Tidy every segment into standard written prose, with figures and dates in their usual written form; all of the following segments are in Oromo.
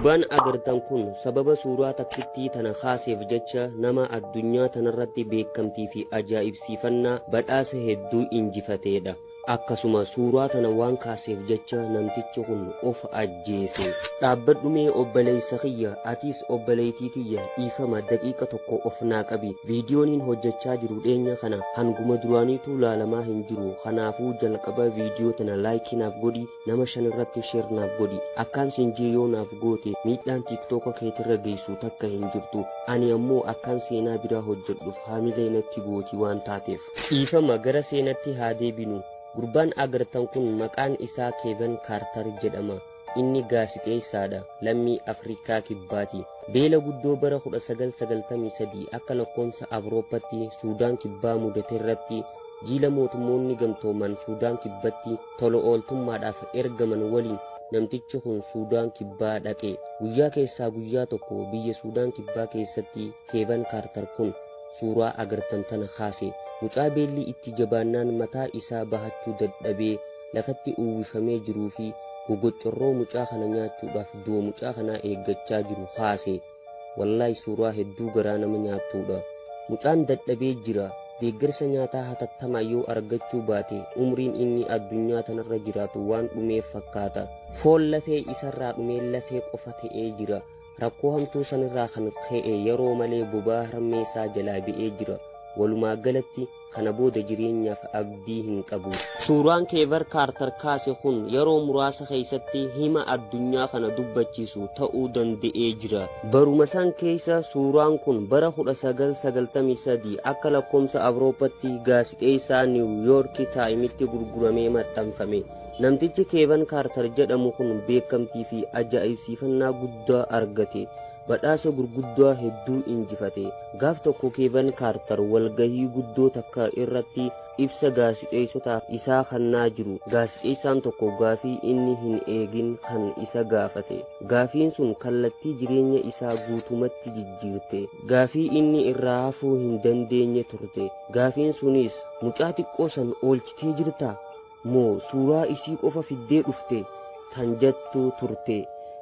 Gurbaan agartan kun sababa suuraa takkitti tana kaaseef jecha nama addunyaa tanarratti beekamtii fi ajaa'ibsiifannaa badhaasa hedduu injifateedha. Akkasuma suuraa tana waan kaaseef jecha namtichi kun of ajjeese. Dhaabbadhumee obboleessa kiyya atiis obboleettii tiyya dhiifama daqiiqa tokko of naa qabi. Viidiyooniin hojjechaa jiru dheenya kana hanguma duraaniitu laalamaa hin jiru. Kanaafuu jalqaba viidiyoo tana laayikii naaf godhi, nama 5 irratti sheer naaf godhi. Akkaan sinjee yoo naaf goote miidhaan tiiktooka keetirra geessu takka hin jirtu. Ani ammoo akkaan seenaa biraa hojjedhuuf haamilee natti gooti waan taateef. Dhiifama gara seenatti haa deebinu. Gurbaan agartan kun maqaan isaa Keevin Kaartar jedhama. Inni gaazexeessaadha, lammii Afrikaa Kibbaati. Beela guddoo bara 1993 akka lakkoofsa Awurooppatti Suudaan Kibbaa mudate irratti jiila mootummoonni gamtooman Suudaan Kibbatti tola ooltummaadhaaf ergaman waliin namtichi kun Suudaan Kibbaa dhaqe. Guyyaa keessaa guyyaa tokko biyya Suudaan Kibbaa keessatti Keevin Kaartar kun suuraa agartan tana kaase. Mucaa beelli itti jabaannaan mataa isaa bahachuu dadhabee lafatti uwwifamee jiruu fi goggocorroo mucaa kana nyaachuudhaaf du'a mucaa kanaa eeggachaa jiru kaase. Wallaahi suuraa hedduu garaa nama nyaattuudha. Mucaan dadhabee jira. Deeggarsa nyaataa hatattamaa yoo argachuu baate umriin inni addunyaa tanarra jiraatu waan dhumeef fakkaata. Foon lafee isarraa dhumee lafee qofa ta'ee jira. Rakkoo hamtuu sanirraa kan ka'e yeroo malee bobaa harmee isaa jalaa ba'ee jira. Walumaa galatti kana booda jireenyaaf abdii hin qabu. Suuraan Keevin Kaartar kaase kun yeroo muraasa keessatti hima addunyaa kana dubbachiisu ta'uu danda'ee jira. Baruma san keessa suuraan kun bara 1993 akka lakkoofsa Awurooppatti gaazexeessaa Niw Yoork Taayimitti gurguramee maxxanfame. Namtichi Keevin Kaartar jedhamu kun beekamtii fi ajaa'ibsiifannaa guddaa argate. Badhaasa gurguddaa hedduu injifate. Gaaf tokko Keevin Kaartar walgahii guddoo takka irratti ibsa gaazexeessotaaf isaa kennaa jiru. Gaazexeessaan tokko gaafii inni hin eegin kan isa gaafate. Gaafiin sun kallattii jireenya isaa guutumatti jijjiirte. Gaafii inni irraa hafuu hin dandeenye turte. Gaafiin sunis mucaa xiqqoo san oolchitee jirtaa moo suuraa isii qofa fiddee dhufte tan jettu turte.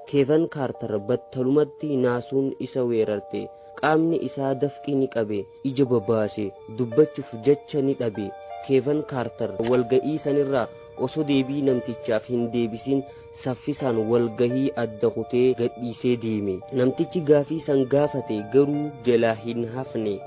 Keevin Kaartar battalumatti naasuun isa weerarte. Qaamni isaa dafqi ni qabe, ija babaase, dubbachuuf jecha ni dhabe. Keevin Kaartar walgahii sanirraa osoo deebii namtichaaf hin deebisin saffisaan walgahii adda kutee gadhiisee deeme. Namtichi gaafii san gaafate garuu jalaa hin hafne.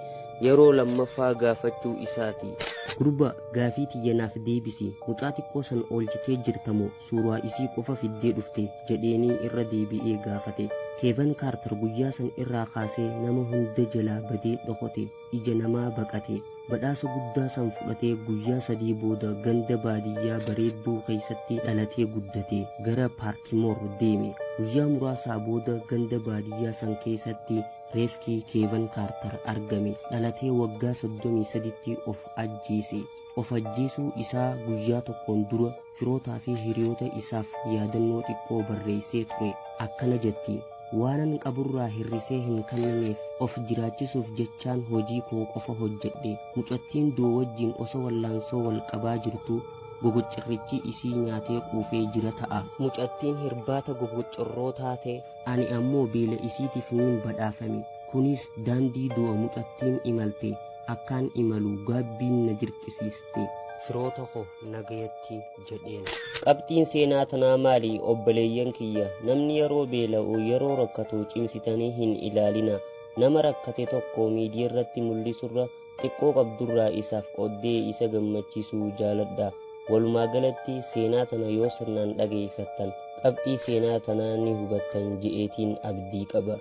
Yeroo lammaffaa gaafachuu isaati. Gurba gaafii tiyyanaaf deebisi. Mucaa xiqqoo san oolchitee jirtamoo suuraa isii qofa fiddee dhufte jedheenii irra deebi'ee gaafate. Keevin Kaartar guyyaa san irraa kaasee nama hunda jalaa badee dhokote, ija namaa baqate. Badhaasa guddaa san fudhatee guyyaa 3 booda ganda baadiyyaa bareedduu keessatti dhalatee guddate. Gara Paarkimoor deeme. Guyyaa muraasaa booda ganda baadiyyaa san keessatti reefki Keevin Kaartar argame. Dhalatee waggaa 33tti of ajjeese. Of ajjeesuu isaa guyyaa tokkoon dura firootaa fi hiriyoota isaaf yaadannoo xiqqoo barreessee ture. Akkana jetti: waanan qaburraa hirrisee hin kennineef of jiraachisuuf jechaan hojii koo qofa hojjedhe. Mucattiin du'a wajjin osoo wallaansoo wal qabaa jirtu goggocorrichi isii nyaatee quufee jira ta'a. Mucattiin hirbaata goggocorroo taate, ani ammoo beela isiitiif niin badhaafame. Kunis daandii du'a mucattiin imalte. Akkaan imalu gaabbiin na dirqisiiste. Firoota koo nagayatti jedheen. Qabxiin seenaa tanaa maali obboleeyyan kiyya? Namni yeroo beela'u yeroo rakkatu cimsitanii hin ilaalina. Nama rakkate tokko miidiyaa irratti mul'isurra xiqqoo qabdurraa isaaf qoddee isa gammachiisuu jaaladha. Walumaa galatti seenaa tana yoo sirnaan dhageeffattan qabxii seenaa tanaa ni hubattan je'eetiin abdii qaba.